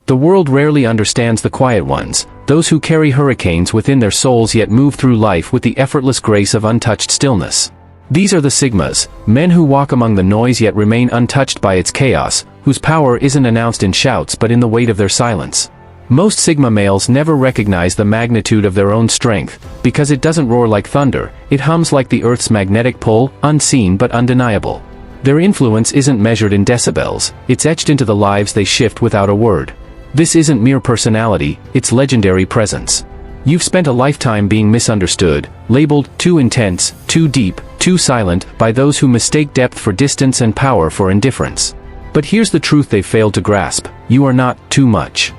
The world rarely understands the quiet ones, those who carry hurricanes within their souls yet move through life with the effortless grace of untouched stillness. These are the Sigmas, men who walk among the noise yet remain untouched by its chaos, whose power isn't announced in shouts but in the weight of their silence. Most Sigma males never recognize the magnitude of their own strength, because it doesn't roar like thunder, it hums like the Earth's magnetic pull, unseen but undeniable. Their influence isn't measured in decibels, it's etched into the lives they shift without a word. This isn't mere personality, it's legendary presence. You've spent a lifetime being misunderstood, labeled too intense, too deep, too silent, by those who mistake depth for distance and power for indifference. But here's the truth they've failed to grasp: you are not too much.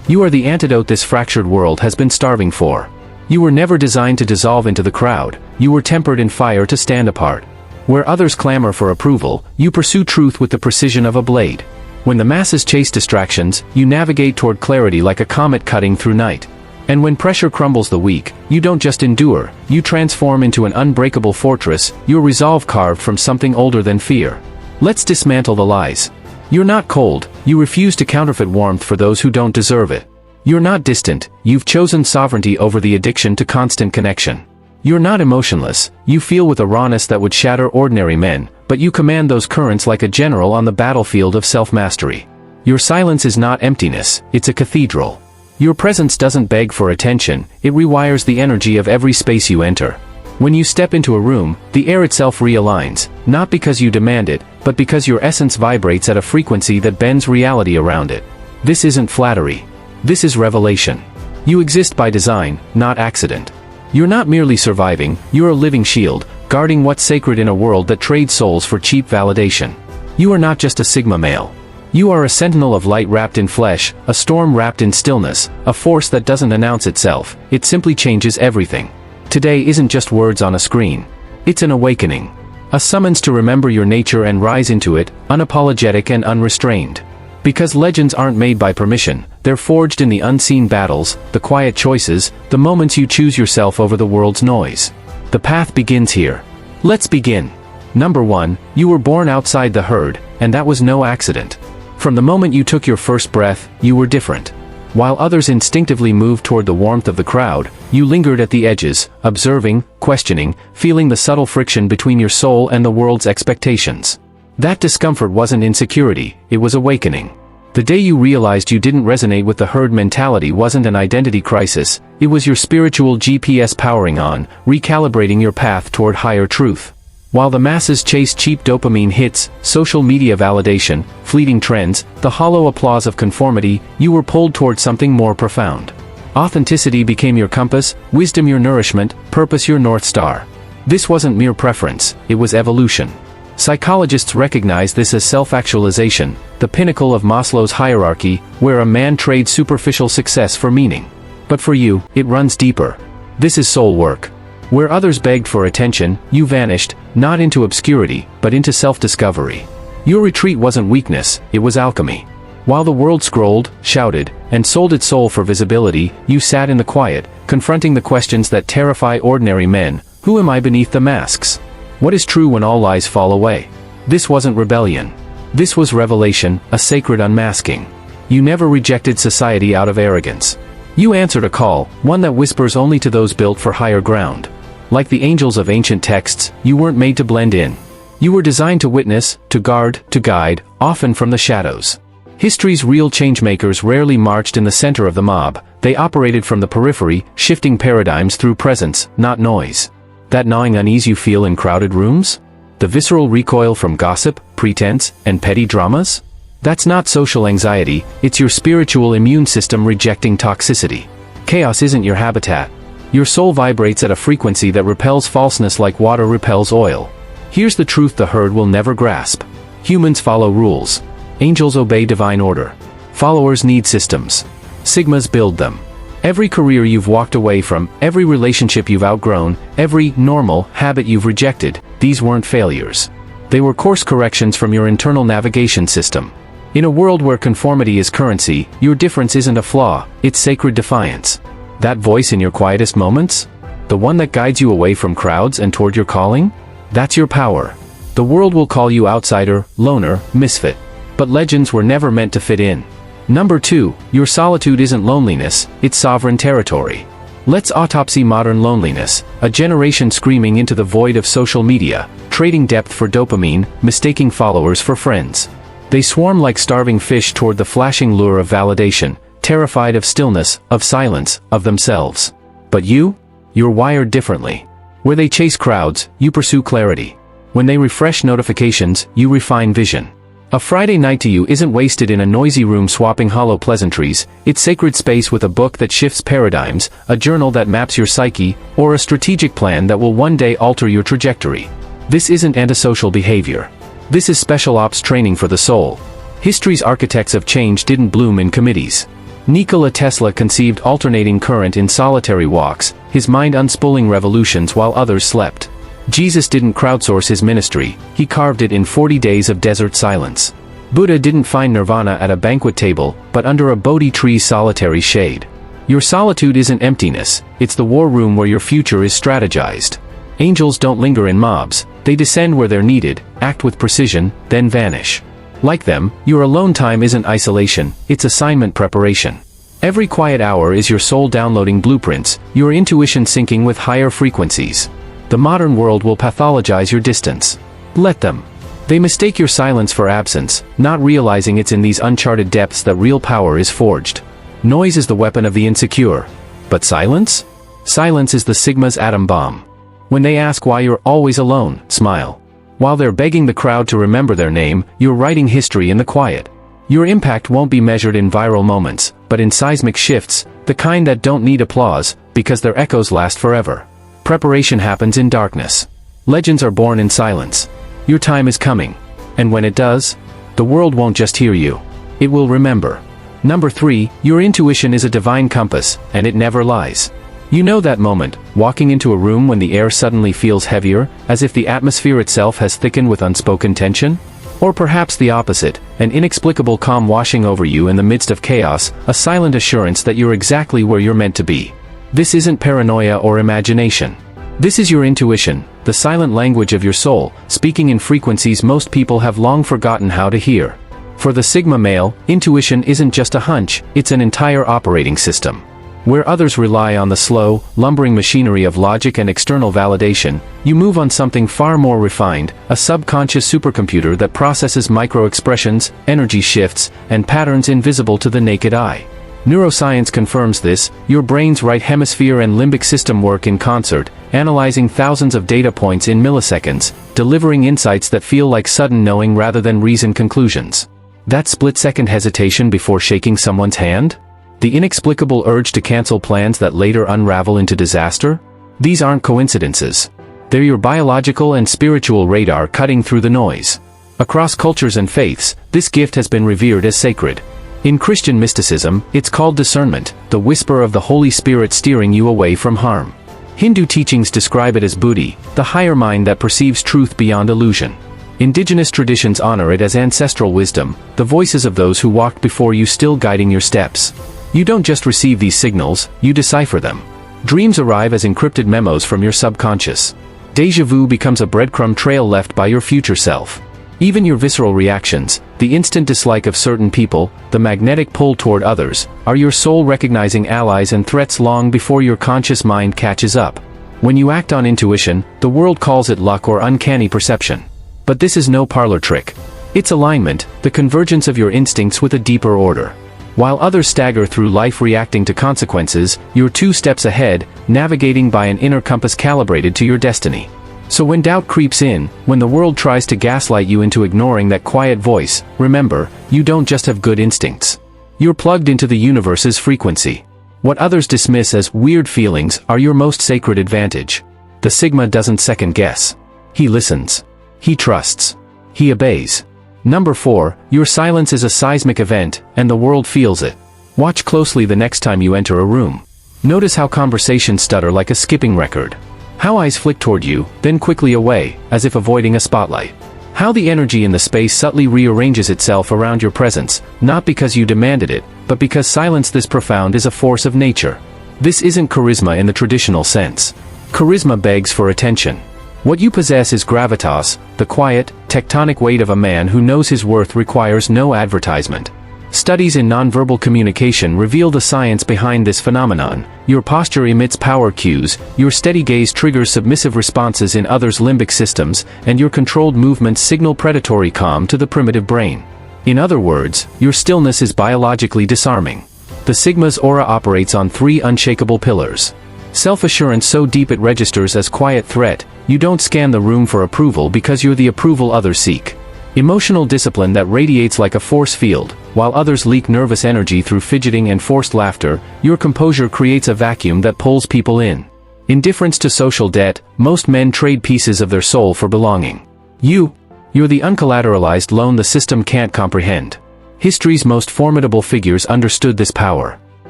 You are the antidote this fractured world has been starving for. You were never designed to dissolve into the crowd, you were tempered in fire to stand apart. Where others clamor for approval, you pursue truth with the precision of a blade. When the masses chase distractions, you navigate toward clarity like a comet cutting through night. And when pressure crumbles the weak, you don't just endure, you transform into an unbreakable fortress, your resolve carved from something older than fear. Let's dismantle the lies. You're not cold, you refuse to counterfeit warmth for those who don't deserve it. You're not distant, you've chosen sovereignty over the addiction to constant connection. You're not emotionless, you feel with a rawness that would shatter ordinary men, but you command those currents like a general on the battlefield of self-mastery. Your silence is not emptiness, it's a cathedral. Your presence doesn't beg for attention, it rewires the energy of every space you enter. When you step into a room, the air itself realigns, not because you demand it, but because your essence vibrates at a frequency that bends reality around it. This isn't flattery. This is revelation. You exist by design, not accident. You're not merely surviving, you're a living shield, guarding what's sacred in a world that trades souls for cheap validation. You are not just a Sigma male. You are a sentinel of light wrapped in flesh, a storm wrapped in stillness, a force that doesn't announce itself, it simply changes everything. Today isn't just words on a screen. It's an awakening. A summons to remember your nature and rise into it, unapologetic and unrestrained. Because legends aren't made by permission, they're forged in the unseen battles, the quiet choices, the moments you choose yourself over the world's noise. The path begins here. Let's begin. Number 1, you were born outside the herd, and that was no accident. From the moment you took your first breath, you were different. While others instinctively moved toward the warmth of the crowd, you lingered at the edges, observing, questioning, feeling the subtle friction between your soul and the world's expectations. That discomfort wasn't insecurity, it was awakening. The day you realized you didn't resonate with the herd mentality wasn't an identity crisis, it was your spiritual GPS powering on, recalibrating your path toward higher truth. While the masses chase cheap dopamine hits, social media validation, fleeting trends, the hollow applause of conformity, you were pulled toward something more profound. Authenticity became your compass, wisdom your nourishment, purpose your North Star. This wasn't mere preference, it was evolution. Psychologists recognize this as self-actualization, the pinnacle of Maslow's hierarchy, where a man trades superficial success for meaning. But for you, it runs deeper. This is soul work. Where others begged for attention, you vanished, not into obscurity, but into self-discovery. Your retreat wasn't weakness, it was alchemy. While the world scrolled, shouted, and sold its soul for visibility, you sat in the quiet, confronting the questions that terrify ordinary men. Who am I beneath the masks? What is true when all lies fall away? This wasn't rebellion. This was revelation, a sacred unmasking. You never rejected society out of arrogance. You answered a call, one that whispers only to those built for higher ground. Like the angels of ancient texts, you weren't made to blend in. You were designed to witness, to guard, to guide, often from the shadows. History's real changemakers rarely marched in the center of the mob, they operated from the periphery, shifting paradigms through presence, not noise. That gnawing unease you feel in crowded rooms? The visceral recoil from gossip, pretense, and petty dramas? That's not social anxiety, it's your spiritual immune system rejecting toxicity. Chaos isn't your habitat. Your soul vibrates at a frequency that repels falseness like water repels oil. Here's the truth the herd will never grasp. Humans follow rules. Angels obey divine order. Followers need systems. Sigmas build them. Every career you've walked away from, every relationship you've outgrown, every normal habit you've rejected, these weren't failures. They were course corrections from your internal navigation system. In a world where conformity is currency, your difference isn't a flaw, it's sacred defiance. That voice in your quietest moments? The one that guides you away from crowds and toward your calling? That's your power. The world will call you outsider, loner, misfit. But legends were never meant to fit in. Number 2, your solitude isn't loneliness, it's sovereign territory. Let's autopsy modern loneliness, a generation screaming into the void of social media, trading depth for dopamine, mistaking followers for friends. They swarm like starving fish toward the flashing lure of validation, terrified of stillness, of silence, of themselves. But you're wired differently. Where they chase crowds, you pursue clarity. When they refresh notifications, you refine vision. A Friday night to you isn't wasted in a noisy room swapping hollow pleasantries, it's sacred space with a book that shifts paradigms, a journal that maps your psyche, or a strategic plan that will one day alter your trajectory. This isn't antisocial behavior. This is special ops training for the soul. History's architects of change didn't bloom in committees. Nikola Tesla conceived alternating current in solitary walks, his mind unspooling revolutions while others slept. Jesus didn't crowdsource his ministry, he carved it in 40 days of desert silence. Buddha didn't find nirvana at a banquet table, but under a Bodhi tree's solitary shade. Your solitude isn't emptiness, it's the war room where your future is strategized. Angels don't linger in mobs, they descend where they're needed, act with precision, then vanish. Like them, your alone time isn't isolation, it's assignment preparation. Every quiet hour is your soul downloading blueprints, your intuition syncing with higher frequencies. The modern world will pathologize your distance. Let them. They mistake your silence for absence, not realizing it's in these uncharted depths that real power is forged. Noise is the weapon of the insecure. But silence? Silence is the Sigma's atom bomb. When they ask why you're always alone, smile. While they're begging the crowd to remember their name, you're writing history in the quiet. Your impact won't be measured in viral moments, but in seismic shifts, the kind that don't need applause, because their echoes last forever. Preparation happens in darkness. Legends are born in silence. Your time is coming. And when it does, the world won't just hear you. It will remember. Number 3, your intuition is a divine compass, and it never lies. You know that moment, walking into a room when the air suddenly feels heavier, as if the atmosphere itself has thickened with unspoken tension? Or perhaps the opposite, an inexplicable calm washing over you in the midst of chaos, a silent assurance that you're exactly where you're meant to be. This isn't paranoia or imagination. This is your intuition, the silent language of your soul, speaking in frequencies most people have long forgotten how to hear. For the Sigma male, intuition isn't just a hunch, it's an entire operating system. Where others rely on the slow, lumbering machinery of logic and external validation, you move on something far more refined, a subconscious supercomputer that processes micro-expressions, energy shifts, and patterns invisible to the naked eye. Neuroscience confirms this, your brain's right hemisphere and limbic system work in concert, analyzing thousands of data points in milliseconds, delivering insights that feel like sudden knowing rather than reasoned conclusions. That split-second hesitation before shaking someone's hand? The inexplicable urge to cancel plans that later unravel into disaster? These aren't coincidences. They're your biological and spiritual radar cutting through the noise. Across cultures and faiths, this gift has been revered as sacred. In Christian mysticism, it's called discernment, the whisper of the Holy Spirit steering you away from harm. Hindu teachings describe it as buddhi, the higher mind that perceives truth beyond illusion. Indigenous traditions honor it as ancestral wisdom, the voices of those who walked before you still guiding your steps. You don't just receive these signals, you decipher them. Dreams arrive as encrypted memos from your subconscious. Déjà vu becomes a breadcrumb trail left by your future self. Even your visceral reactions, the instant dislike of certain people, the magnetic pull toward others, are your soul recognizing allies and threats long before your conscious mind catches up. When you act on intuition, the world calls it luck or uncanny perception. But this is no parlor trick. It's alignment, the convergence of your instincts with a deeper order. While others stagger through life reacting to consequences, you're 2 steps ahead, navigating by an inner compass calibrated to your destiny. So when doubt creeps in, when the world tries to gaslight you into ignoring that quiet voice, remember, you don't just have good instincts. You're plugged into the universe's frequency. What others dismiss as weird feelings are your most sacred advantage. The Sigma doesn't second guess. He listens. He trusts. He obeys. Number 4, your silence is a seismic event, and the world feels it. Watch closely the next time you enter a room. Notice how conversations stutter like a skipping record. How eyes flick toward you, then quickly away, as if avoiding a spotlight. How the energy in the space subtly rearranges itself around your presence, not because you demanded it, but because silence this profound is a force of nature. This isn't charisma in the traditional sense. Charisma begs for attention. What you possess is gravitas, the quiet, tectonic weight of a man who knows his worth requires no advertisement. Studies in nonverbal communication reveal the science behind this phenomenon. Your posture emits power cues, your steady gaze triggers submissive responses in others' limbic systems, and your controlled movements signal predatory calm to the primitive brain. In other words, your stillness is biologically disarming. The Sigma's aura operates on 3 unshakable pillars. Self-assurance so deep it registers as quiet threat, you don't scan the room for approval because you're the approval others seek. Emotional discipline that radiates like a force field, while others leak nervous energy through fidgeting and forced laughter, your composure creates a vacuum that pulls people in. Indifference to social debt, most men trade pieces of their soul for belonging. You're the uncollateralized loan the system can't comprehend. History's most formidable figures understood this power.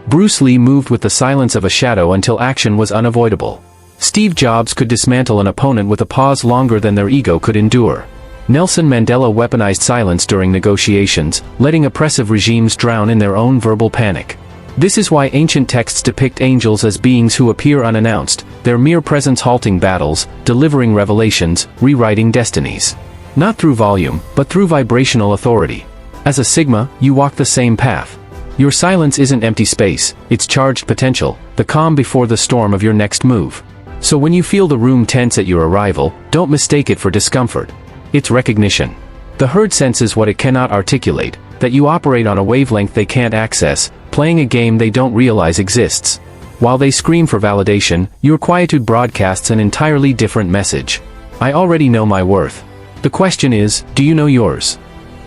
Bruce Lee moved with the silence of a shadow until action was unavoidable. Steve Jobs could dismantle an opponent with a pause longer than their ego could endure. Nelson Mandela weaponized silence during negotiations, letting oppressive regimes drown in their own verbal panic. This is why ancient texts depict angels as beings who appear unannounced, their mere presence halting battles, delivering revelations, rewriting destinies. Not through volume, but through vibrational authority. As a Sigma, you walk the same path. Your silence isn't empty space, it's charged potential, the calm before the storm of your next move. So when you feel the room tense at your arrival, don't mistake it for discomfort. It's recognition. The herd senses what it cannot articulate, that you operate on a wavelength they can't access, playing a game they don't realize exists. While they scream for validation, your quietude broadcasts an entirely different message. I already know my worth. The question is, do you know yours?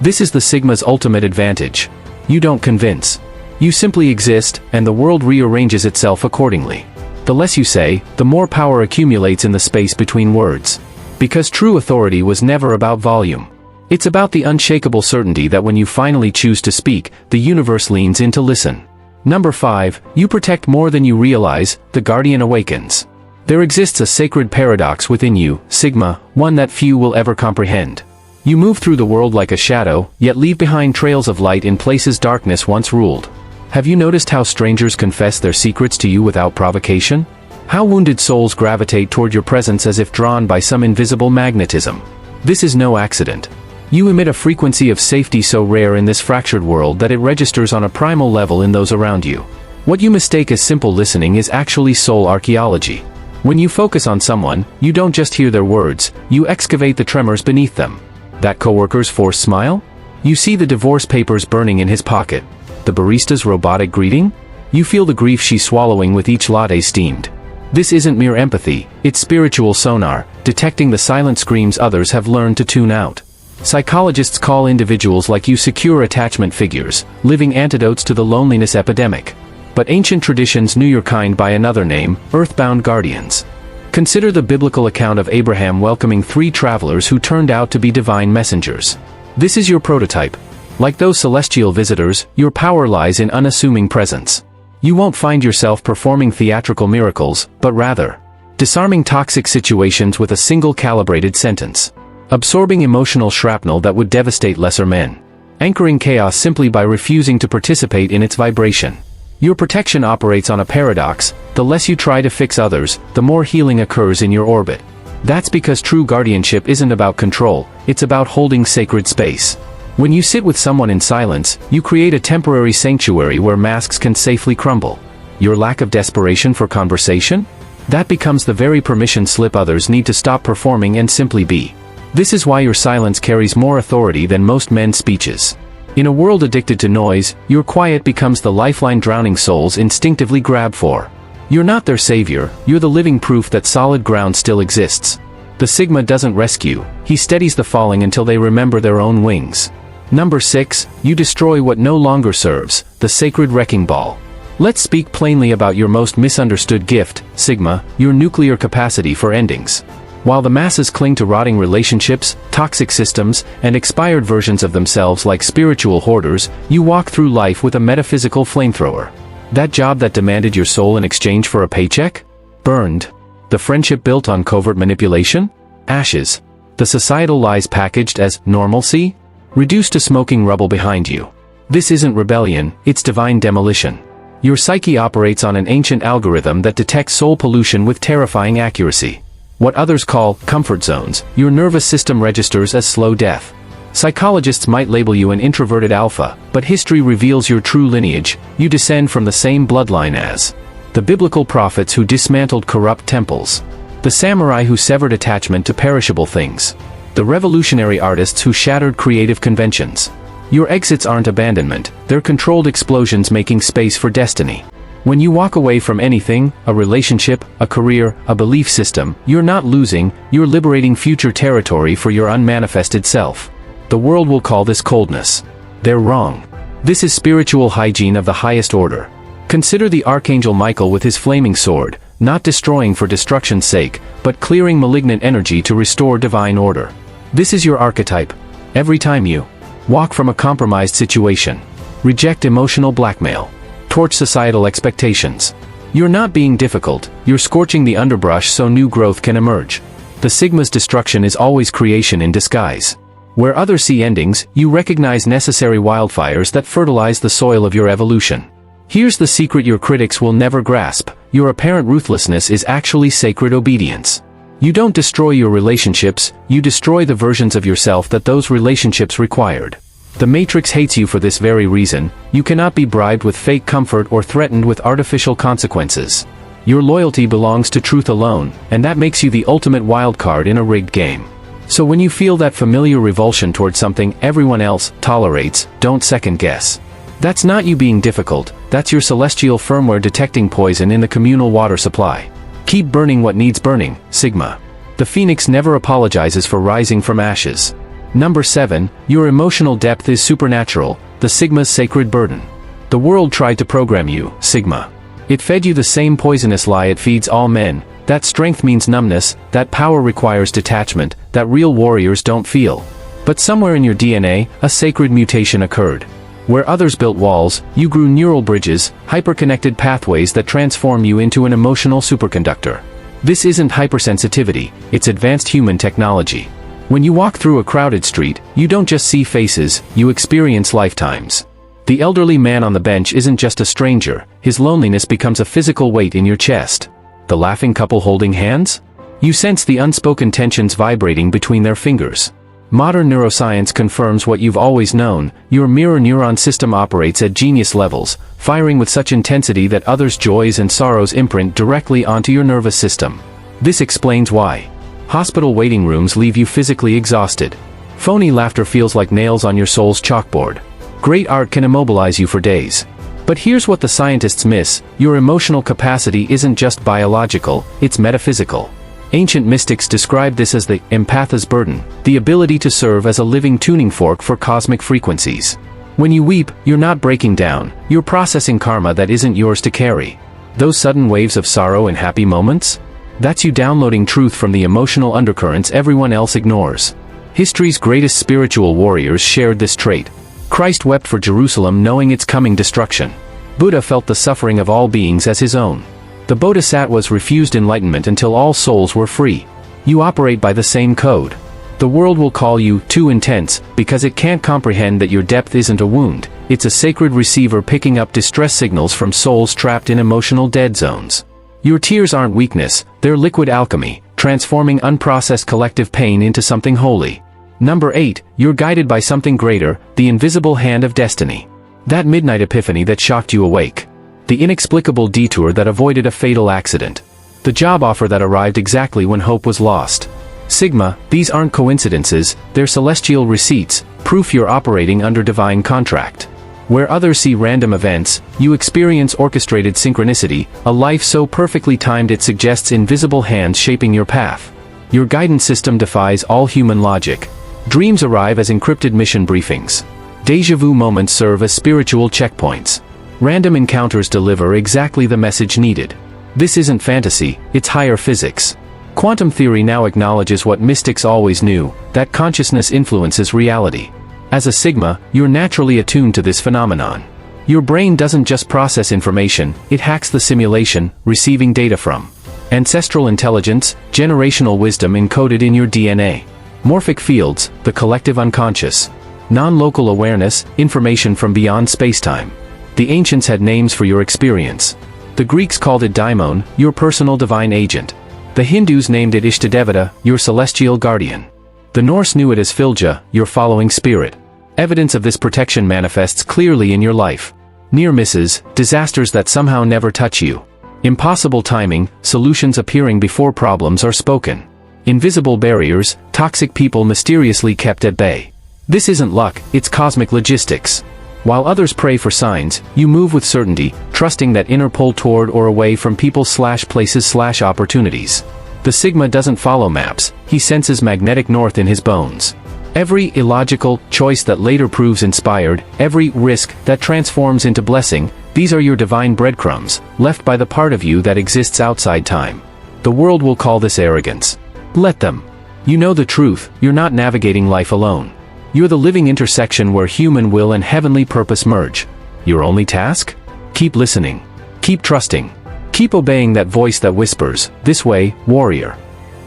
This is the Sigma's ultimate advantage. You don't convince. You simply exist, and the world rearranges itself accordingly. The less you say, the more power accumulates in the space between words. Because true authority was never about volume. It's about the unshakable certainty that when you finally choose to speak, the universe leans in to listen. Number 5, you protect more than you realize, the guardian awakens. There exists a sacred paradox within you, Sigma, one that few will ever comprehend. You move through the world like a shadow, yet leave behind trails of light in places darkness once ruled. Have you noticed how strangers confess their secrets to you without provocation? How wounded souls gravitate toward your presence as if drawn by some invisible magnetism. This is no accident. You emit a frequency of safety so rare in this fractured world that it registers on a primal level in those around you. What you mistake as simple listening is actually soul archaeology. When you focus on someone, you don't just hear their words, you excavate the tremors beneath them. That coworker's forced smile? You see the divorce papers burning in his pocket. The barista's robotic greeting? You feel the grief she's swallowing with each latte steamed. This isn't mere empathy, it's spiritual sonar, detecting the silent screams others have learned to tune out. Psychologists call individuals like you secure attachment figures, living antidotes to the loneliness epidemic. But ancient traditions knew your kind by another name, earthbound guardians. Consider the biblical account of Abraham welcoming 3 travelers who turned out to be divine messengers. This is your prototype. Like those celestial visitors, your power lies in unassuming presence. You won't find yourself performing theatrical miracles, but rather, disarming toxic situations with a single calibrated sentence. Absorbing emotional shrapnel that would devastate lesser men. Anchoring chaos simply by refusing to participate in its vibration. Your protection operates on a paradox: the less you try to fix others, the more healing occurs in your orbit. That's because true guardianship isn't about control, it's about holding sacred space. When you sit with someone in silence, you create a temporary sanctuary where masks can safely crumble. Your lack of desperation for conversation? That becomes the very permission slip others need to stop performing and simply be. This is why your silence carries more authority than most men's speeches. In a world addicted to noise, your quiet becomes the lifeline drowning souls instinctively grab for. You're not their savior, you're the living proof that solid ground still exists. The Sigma doesn't rescue, he steadies the falling until they remember their own wings. Number 6, you destroy what no longer serves, the sacred wrecking ball. Let's speak plainly about your most misunderstood gift, Sigma, your nuclear capacity for endings. While the masses cling to rotting relationships, toxic systems, and expired versions of themselves like spiritual hoarders, you walk through life with a metaphysical flamethrower. That job that demanded your soul in exchange for a paycheck? Burned. The friendship built on covert manipulation? Ashes. The societal lies packaged as normalcy? Reduced to smoking rubble behind you. This isn't rebellion, it's divine demolition. Your psyche operates on an ancient algorithm that detects soul pollution with terrifying accuracy. What others call comfort zones, your nervous system registers as slow death. Psychologists might label you an introverted alpha, but history reveals your true lineage. You descend from the same bloodline as the biblical prophets who dismantled corrupt temples, the samurai who severed attachment to perishable things, the revolutionary artists who shattered creative conventions. Your exits aren't abandonment, they're controlled explosions making space for destiny. When you walk away from anything, a relationship, a career, a belief system, you're not losing, you're liberating future territory for your unmanifested self. The world will call this coldness. They're wrong. This is spiritual hygiene of the highest order. Consider the Archangel Michael with his flaming sword, not destroying for destruction's sake, but clearing malignant energy to restore divine order. This is your archetype. Every time you walk from a compromised situation, reject emotional blackmail, torch societal expectations, you're not being difficult, you're scorching the underbrush so new growth can emerge. The Sigma's destruction is always creation in disguise. Where others see endings, you recognize necessary wildfires that fertilize the soil of your evolution. Here's the secret your critics will never grasp: your apparent ruthlessness is actually sacred obedience. You don't destroy your relationships, you destroy the versions of yourself that those relationships required. The Matrix hates you for this very reason. You cannot be bribed with fake comfort or threatened with artificial consequences. Your loyalty belongs to truth alone, and that makes you the ultimate wildcard in a rigged game. So when you feel that familiar revulsion toward something everyone else tolerates, don't second guess. That's not you being difficult, that's your celestial firmware detecting poison in the communal water supply. Keep burning what needs burning, Sigma. The Phoenix never apologizes for rising from ashes. Number 7, your emotional depth is supernatural, the Sigma's sacred burden. The world tried to program you, Sigma. It fed you the same poisonous lie it feeds all men, that strength means numbness, that power requires detachment, that real warriors don't feel. But somewhere in your DNA, a sacred mutation occurred. Where others built walls, you grew neural bridges, hyperconnected pathways that transform you into an emotional superconductor. This isn't hypersensitivity, it's advanced human technology. When you walk through a crowded street, you don't just see faces, you experience lifetimes. The elderly man on the bench isn't just a stranger, his loneliness becomes a physical weight in your chest. The laughing couple holding hands? You sense the unspoken tensions vibrating between their fingers. Modern neuroscience confirms what you've always known: your mirror neuron system operates at genius levels, firing with such intensity that others' joys and sorrows imprint directly onto your nervous system. This explains why hospital waiting rooms leave you physically exhausted. Phony laughter feels like nails on your soul's chalkboard. Great art can immobilize you for days. But here's what the scientists miss: your emotional capacity isn't just biological, it's metaphysical. Ancient mystics described this as the empatha's burden, the ability to serve as a living tuning fork for cosmic frequencies. When you weep, you're not breaking down, you're processing karma that isn't yours to carry. Those sudden waves of sorrow and happy moments? That's you downloading truth from the emotional undercurrents everyone else ignores. History's greatest spiritual warriors shared this trait. Christ wept for Jerusalem knowing its coming destruction. Buddha felt the suffering of all beings as his own. The Bodhisattvas refused enlightenment until all souls were free. You operate by the same code. The world will call you too intense, because it can't comprehend that your depth isn't a wound, it's a sacred receiver picking up distress signals from souls trapped in emotional dead zones. Your tears aren't weakness, they're liquid alchemy, transforming unprocessed collective pain into something holy. Number 8, you're guided by something greater, the invisible hand of destiny. That midnight epiphany that shocked you awake. The inexplicable detour that avoided a fatal accident. The job offer that arrived exactly when hope was lost. Sigma, these aren't coincidences, they're celestial receipts, proof you're operating under divine contract. Where others see random events, you experience orchestrated synchronicity, a life so perfectly timed it suggests invisible hands shaping your path. Your guidance system defies all human logic. Dreams arrive as encrypted mission briefings. Déjà vu moments serve as spiritual checkpoints. Random encounters deliver exactly the message needed. This isn't fantasy, it's higher physics. Quantum theory now acknowledges what mystics always knew, that consciousness influences reality. As a Sigma, you're naturally attuned to this phenomenon. Your brain doesn't just process information, it hacks the simulation, receiving data from ancestral intelligence, generational wisdom encoded in your DNA. Morphic fields, the collective unconscious. Non-local awareness, information from beyond spacetime. The ancients had names for your experience. The Greeks called it daimon, your personal divine agent. The Hindus named it Ishtadevata, your celestial guardian. The Norse knew it as Filja, your following spirit. Evidence of this protection manifests clearly in your life. Near misses, disasters that somehow never touch you. Impossible timing, solutions appearing before problems are spoken. Invisible barriers, toxic people mysteriously kept at bay. This isn't luck, it's cosmic logistics. While others pray for signs, you move with certainty, trusting that inner pull toward or away from people/places/opportunities. The Sigma doesn't follow maps, he senses magnetic north in his bones. Every illogical choice that later proves inspired, every risk that transforms into blessing, these are your divine breadcrumbs, left by the part of you that exists outside time. The world will call this arrogance. Let them. You know the truth, you're not navigating life alone. You're the living intersection where human will and heavenly purpose merge. Your only task? Keep listening. Keep trusting. Keep obeying that voice that whispers, "This way, warrior."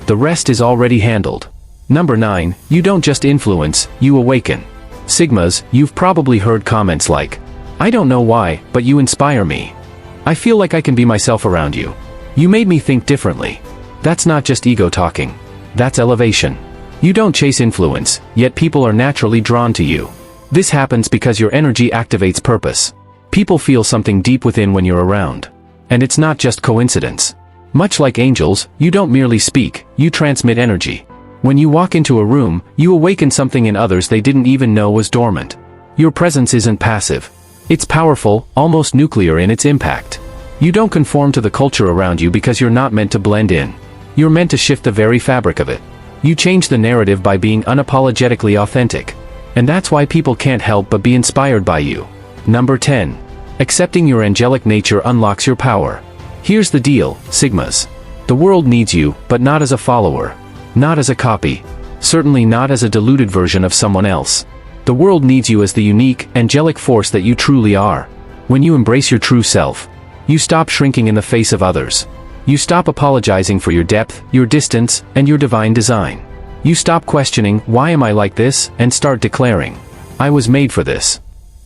The rest is already handled. Number 9, you don't just influence, you awaken. Sigmas, you've probably heard comments like, "I don't know why, but you inspire me. I feel like I can be myself around you. You made me think differently." That's not just ego talking. That's elevation. You don't chase influence, yet people are naturally drawn to you. This happens because your energy activates purpose. People feel something deep within when you're around. And it's not just coincidence. Much like angels, you don't merely speak, you transmit energy. When you walk into a room, you awaken something in others they didn't even know was dormant. Your presence isn't passive. It's powerful, almost nuclear in its impact. You don't conform to the culture around you because you're not meant to blend in. You're meant to shift the very fabric of it. You change the narrative by being unapologetically authentic. And that's why people can't help but be inspired by you. Number 10. Accepting your angelic nature unlocks your power. Here's the deal, Sigmas. The world needs you, but not as a follower. Not as a copy. Certainly not as a diluted version of someone else. The world needs you as the unique, angelic force that you truly are. When you embrace your true self, you stop shrinking in the face of others. You stop apologizing for your depth, your distance, and your divine design. You stop questioning, "Why am I like this?" and start declaring, "I was made for this."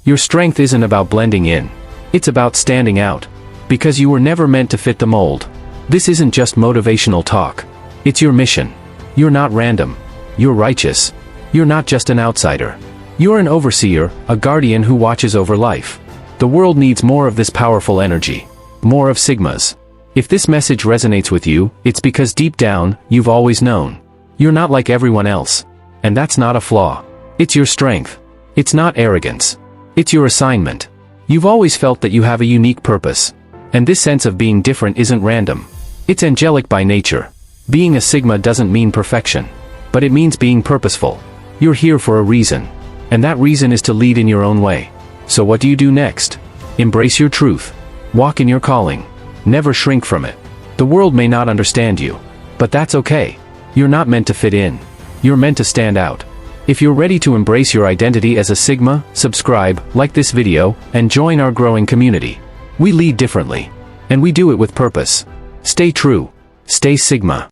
Your strength isn't about blending in. It's about standing out. Because you were never meant to fit the mold. This isn't just motivational talk. It's your mission. You're not random. You're righteous. You're not just an outsider. You're an overseer, a guardian who watches over life. The world needs more of this powerful energy. More of Sigmas. If this message resonates with you, it's because deep down, you've always known. You're not like everyone else. And that's not a flaw. It's your strength. It's not arrogance. It's your assignment. You've always felt that you have a unique purpose. And this sense of being different isn't random. It's angelic by nature. Being a Sigma doesn't mean perfection. But it means being purposeful. You're here for a reason. And that reason is to lead in your own way. So what do you do next? Embrace your truth. Walk in your calling. Never shrink from it. The world may not understand you. But that's okay. You're not meant to fit in. You're meant to stand out. If you're ready to embrace your identity as a Sigma, subscribe, like this video, and join our growing community. We lead differently. And we do it with purpose. Stay true. Stay Sigma.